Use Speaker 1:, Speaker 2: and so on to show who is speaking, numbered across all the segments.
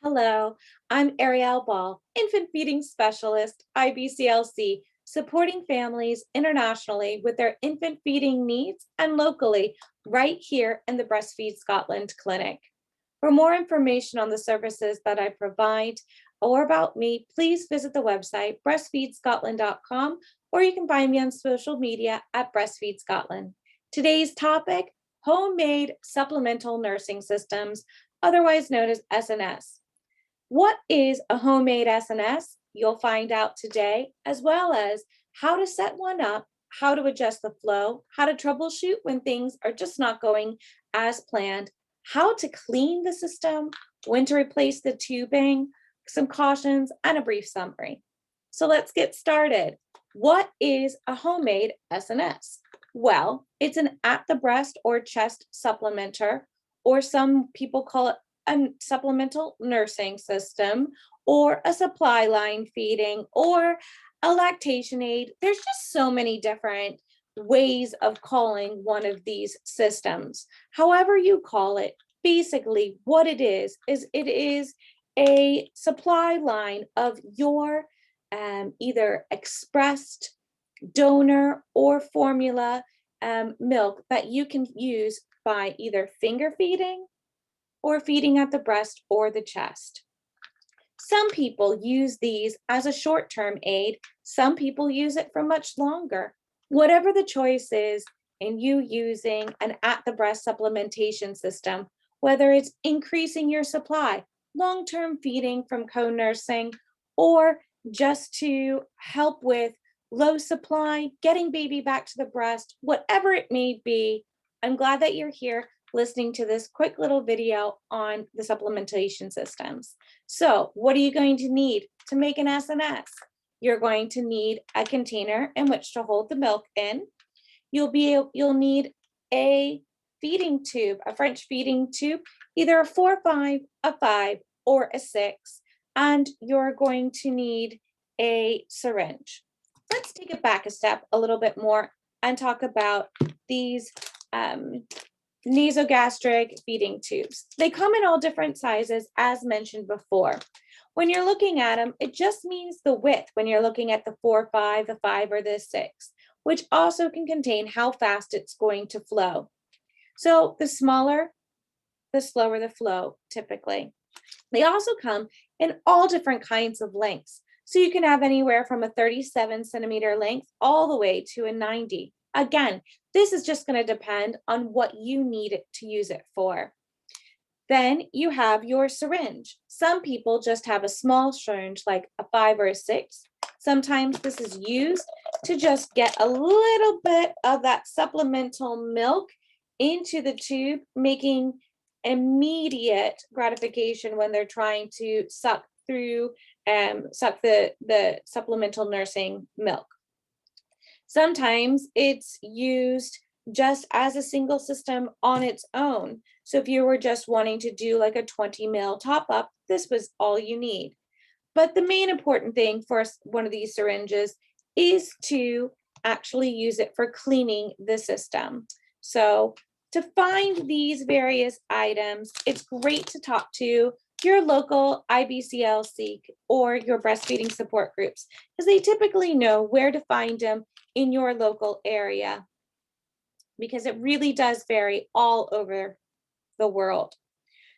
Speaker 1: Hello, I'm Arielle Ball, Infant Feeding Specialist, IBCLC, supporting families internationally with their infant feeding needs and locally right here in the Breastfeed Scotland clinic. For more information on the services that I provide or about me, please visit the website breastfeedscotland.com or you can find me on social media at Breastfeed Scotland. Today's topic, homemade supplemental nursing systems, otherwise known as SNS. What is a homemade SNS? You'll find out today, as well as how to set one up, how to adjust the flow, how to troubleshoot when things are just not going as planned, how to clean the system, when to replace the tubing, some cautions, and a brief summary. So let's get started. What is a homemade SNS? Well, it's an at the breast or chest supplementer, or some people call it a supplemental nursing system, or a supply line feeding, or a lactation aid. There's just so many different ways of calling one of these systems. However you call it, basically what it is it is a supply line of your either expressed donor or formula milk that you can use by either finger feeding or feeding at the breast or the chest. Some people use these as a short-term aid. Some people use it for much longer. Whatever the choice is in you using an at-the-breast supplementation system, whether it's increasing your supply, long-term feeding from co-nursing, or just to help with low supply, getting baby back to the breast, whatever it may be, I'm glad that you're here listening to this quick little video on the supplementation systems. So what are you going to need to make an SNS? You're going to need a container in which to hold the milk in. You'll need a feeding tube, a French feeding tube, either a 4-5, a 5, or a 6, and you're going to need a syringe. Let's take it back a step a little bit more and talk about these nasogastric feeding tubes. They come in all different sizes, as mentioned before. When you're looking at them, it just means the width when you're looking at the 4-5, the 5, or the 6, which also can contain how fast it's going to flow. So the smaller, the slower the flow, typically. They also come in all different kinds of lengths. So you can have anywhere from a 37 centimeter length all the way to a 90. Again, this is just going to depend on what you need it to use it for. Then you have your syringe. Some people just have a small syringe like a 5 or a 6. Sometimes this is used to just get a little bit of that supplemental milk into the tube, making immediate gratification when they're trying to suck the supplemental nursing milk. Sometimes it's used just as a single system on its own. So if you were just wanting to do like a 20 ml top up, this was all you need. But the main important thing for one of these syringes is to actually use it for cleaning the system. So to find these various items, it's great to talk to your local IBCLC or your breastfeeding support groups, because they typically know where to find them in your local area, because it really does vary all over the world.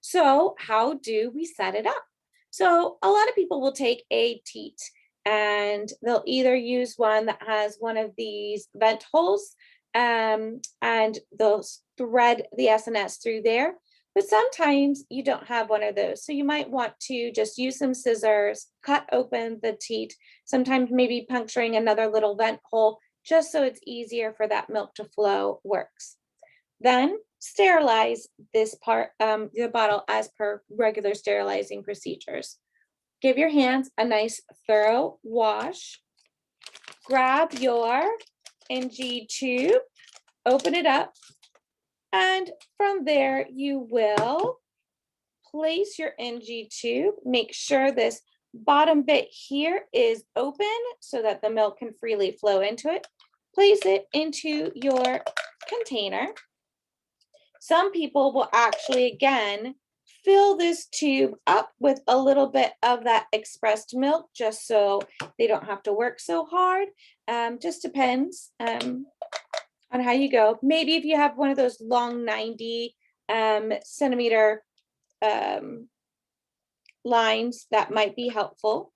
Speaker 1: So how do we set it up? So a lot of people will take a teat and they'll either use one that has one of these vent holes and they'll thread the SNS through there. But sometimes you don't have one of those. So you might want to just use some scissors, cut open the teat, sometimes maybe puncturing another little vent hole, just so it's easier for that milk to flow works. Then sterilize this part, the bottle as per regular sterilizing procedures. Give your hands a nice thorough wash. Grab your NG tube, open it up, and from there you will place your NG tube. Make sure this bottom bit here is open so that the milk can freely flow into it. Place it into your container. Some people will actually, again, fill this tube up with a little bit of that expressed milk, just so they don't have to work so hard. Just depends on how you go. Maybe if you have one of those long 90 centimeter lines, that might be helpful.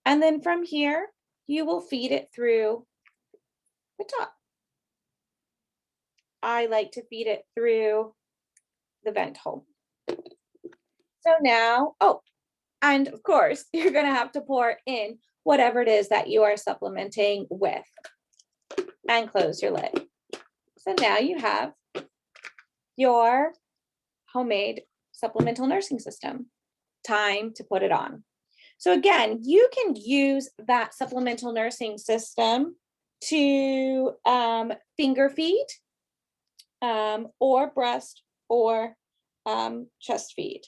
Speaker 1: And then from here, you will feed it through the top. I like to feed it through the vent hole. So now, oh, and of course, you're going to have to pour in whatever it is that you are supplementing with, and close your lid. So now you have your homemade supplemental nursing system. Time to put it on. So again, you can use that supplemental nursing system to finger feed or breast or chest feed.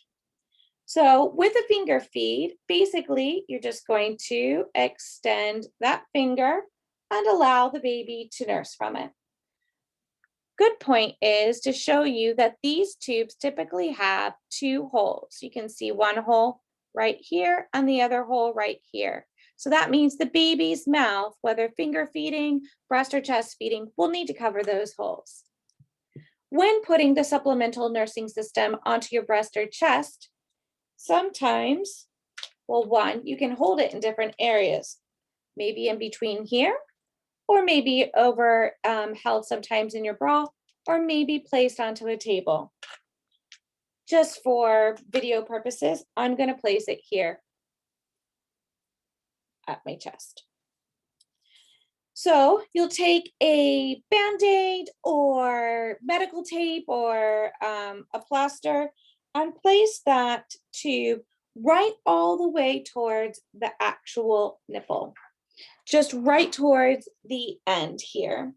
Speaker 1: So with a finger feed, basically, you're just going to extend that finger and allow the baby to nurse from it. Good point is to show you that these tubes typically have 2 holes. You can see one hole right here and the other hole right here. So that means the baby's mouth, whether finger feeding, breast or chest feeding, will need to cover those holes. When putting the supplemental nursing system onto your breast or chest, sometimes, well, one, you can hold it in different areas, maybe in between here, or maybe over held sometimes in your bra, or maybe placed onto a table. Just for video purposes, I'm going to place it here at my chest. So you'll take a Band-Aid or medical tape or a plaster and place that tube right all the way towards the actual nipple, just right towards the end here.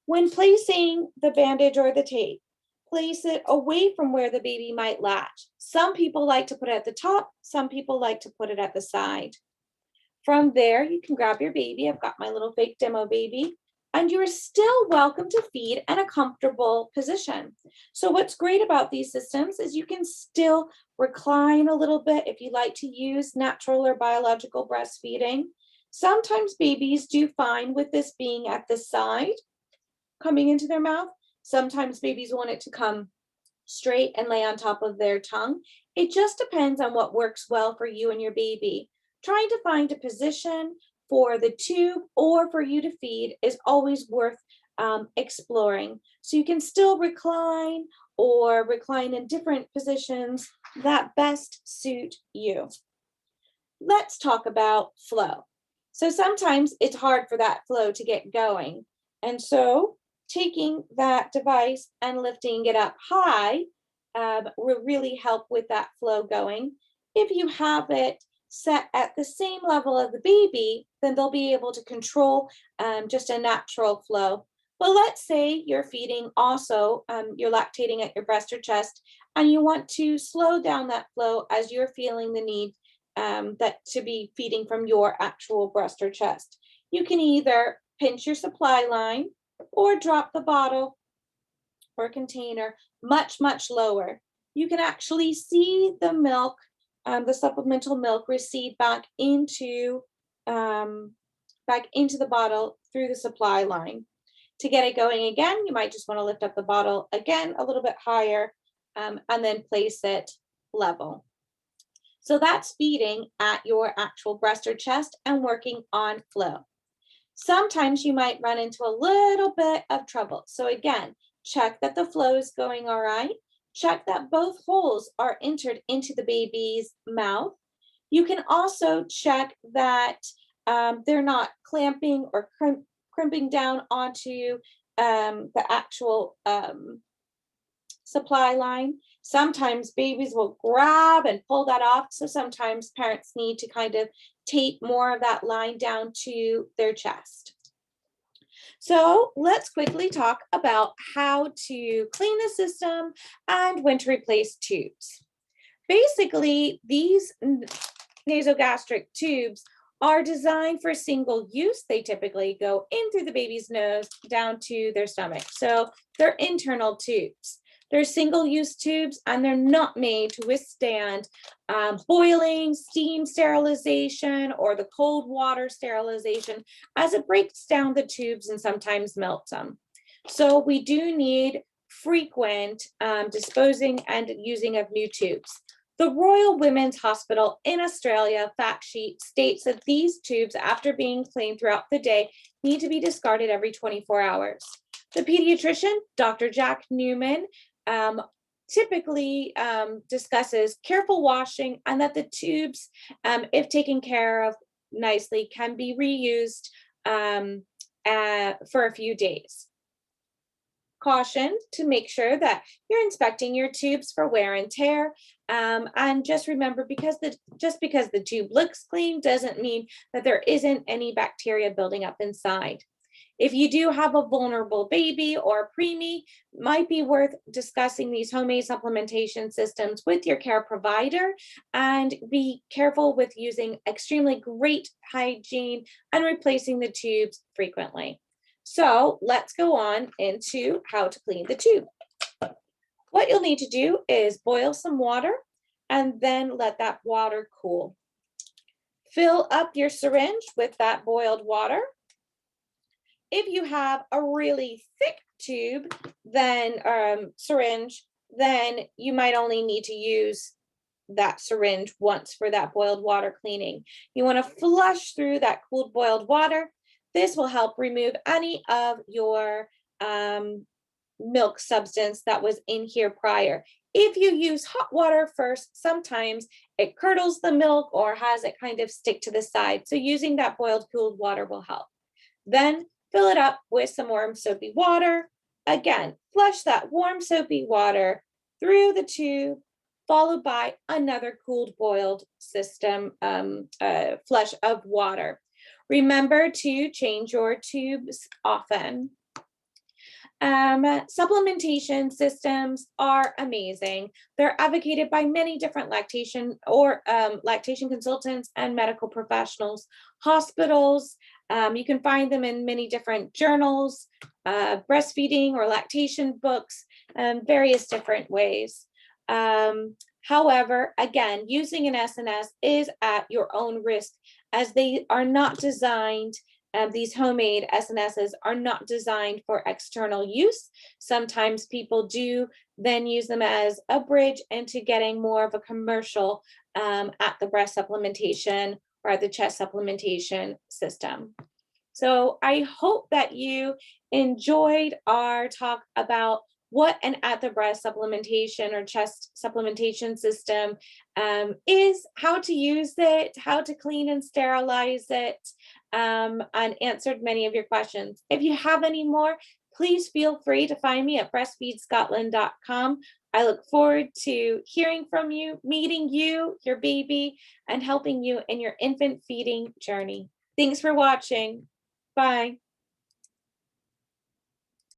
Speaker 1: When placing the bandage or the tape, place it away from where the baby might latch. Some people like to put it at the top, some people like to put it at the side. From there, you can grab your baby. I've got my little fake demo baby, and you're still welcome to feed in a comfortable position. So what's great about these systems is you can still recline a little bit if you like to use natural or biological breastfeeding. Sometimes babies do fine with this being at the side, coming into their mouth. Sometimes babies want it to come straight and lay on top of their tongue. It just depends on what works well for you and your baby. Trying to find a position for the tube or for you to feed is always worth exploring. So you can still recline or recline in different positions that best suit you. Let's talk about flow. So sometimes it's hard for that flow to get going. And so taking that device and lifting it up high will really help with that flow going. If you have it set at the same level of the baby, then they'll be able to control just a natural flow. But let's say you're feeding also, you're lactating at your breast or chest, and you want to slow down that flow as you're feeling the need that to be feeding from your actual breast or chest. You can either pinch your supply line or drop the bottle or container much, much lower. You can actually see the milk, the supplemental milk recede back into the bottle through the supply line. To get it going again, you might just want to lift up the bottle again a little bit higher and then place it level. So that's feeding at your actual breast or chest and working on flow. Sometimes you might run into a little bit of trouble. So again, check that the flow is going all right. Check that both holes are entered into the baby's mouth. You can also check that they're not clamping or crimping down onto the actual supply line. Sometimes babies will grab and pull that off. So sometimes parents need to kind of tape more of that line down to their chest. So let's quickly talk about how to clean the system and when to replace tubes. Basically, these nasogastric tubes are designed for single use. They typically go in through the baby's nose down to their stomach. So they're internal tubes. They're single-use tubes and they're not made to withstand boiling, steam sterilization, or the cold water sterilization, as it breaks down the tubes and sometimes melts them. So we do need frequent disposing and using of new tubes. The Royal Women's Hospital in Australia fact sheet states that these tubes, after being cleaned throughout the day, need to be discarded every 24 hours. The pediatrician, Dr. Jack Newman, typically discusses careful washing and that the tubes, if taken care of nicely, can be reused for a few days. Caution to make sure that you're inspecting your tubes for wear and tear. And just remember, just because the tube looks clean doesn't mean that there isn't any bacteria building up inside. If you do have a vulnerable baby or preemie, might be worth discussing these homemade supplementation systems with your care provider, and be careful with using extremely great hygiene and replacing the tubes frequently. So let's go on into how to clean the tube. What you'll need to do is boil some water and then let that water cool. Fill up your syringe with that boiled water. If you have a really thick tube, then syringe, then you might only need to use that syringe once for that boiled water cleaning. You want to flush through that cooled boiled water. This will help remove any of your milk substance that was in here prior. If you use hot water first, sometimes it curdles the milk or has it kind of stick to the side. So using that boiled cooled water will help. Then fill it up with some warm soapy water. Again, flush that warm soapy water through the tube, followed by another cooled boiled system flush of water. Remember to change your tubes often. Supplementation systems are amazing. They're advocated by many different lactation consultants and medical professionals, hospitals. You can find them in many different journals, breastfeeding or lactation books, various different ways. However, again, using an SNS is at your own risk, as they are not designed, these homemade SNSs are not designed for external use. Sometimes people do then use them as a bridge into getting more of a commercial at the breast supplementation or at the chest supplementation system. So I hope that you enjoyed our talk about what an at the breast supplementation or chest supplementation system is, how to use it, how to clean and sterilize it, and answered many of your questions. If you have any more, please feel free to find me at breastfeedscotland.com. I look forward to hearing from you, meeting you, your baby, and helping you in your infant feeding journey. Thanks for watching. Bye.